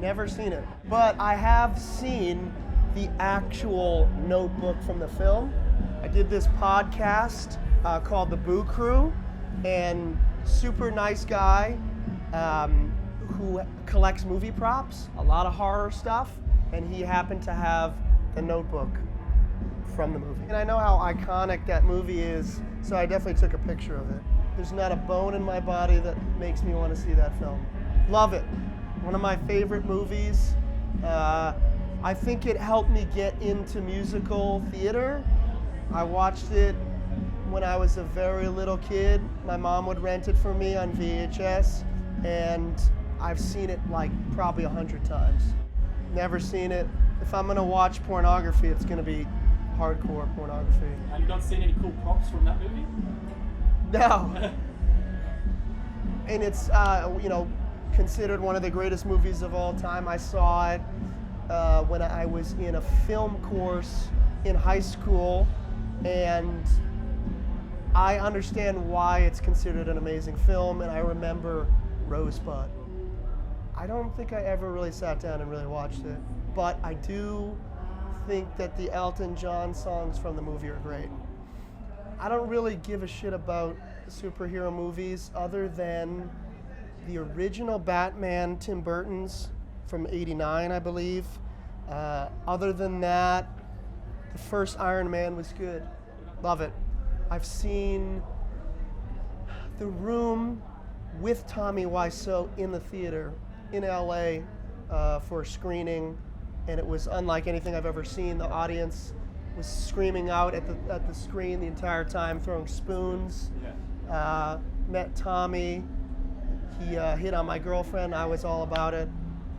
Never seen it. But I have seen the actual notebook from the film. I did this podcast called The Boo Crew, and super nice guy who collects movie props, a lot of horror stuff, and he happened to have the notebook from the movie. And I know how iconic that movie is, so I definitely took a picture of it. There's not a bone in my body that makes me want to see that film. Love it. One of my favorite movies. I think it helped me get into musical theater. I watched it when I was a very little kid. My mom would rent it for me on VHS, and I've seen it like probably 100 times. Never seen it. If I'm gonna watch pornography, it's gonna be hardcore pornography. Have you not seen any cool props from that movie? No. And it's considered one of the greatest movies of all time. I saw it when I was in a film course in high school, and I understand why it's considered an amazing film, and I remember Rosebud. I don't think I ever really sat down and really watched it, but I do think that the Elton John songs from the movie are great. I don't really give a shit about superhero movies other than the original Batman, Tim Burton's from '89, I believe. Other than that, the first Iron Man was good. Love it. I've seen The Room with Tommy Wiseau in the theater in LA for a screening, and it was unlike anything I've ever seen. The audience was screaming out at the screen the entire time, throwing spoons. Met Tommy. He hit on my girlfriend. I was all about it,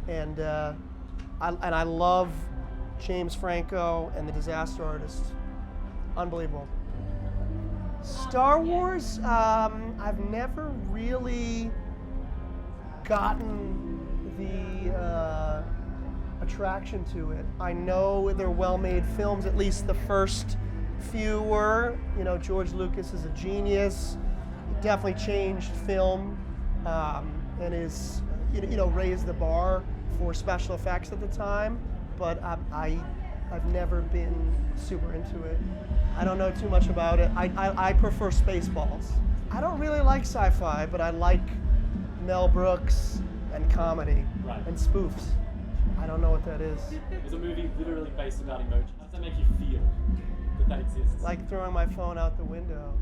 and I love James Franco and the Disaster Artist. Unbelievable. Star Wars, I've never really gotten the attraction to it. I know they're well-made films, at least the first few were. George Lucas is a genius. He definitely changed film and is, raised the bar for special effects at the time, but I've never been super into it. I don't know too much about it. I prefer Spaceballs. I don't really like sci-fi, but I like Mel Brooks and comedy and spoofs. I don't know what that is. There's a movie literally based about emoji. How does that make you feel that exists? Like throwing my phone out the window.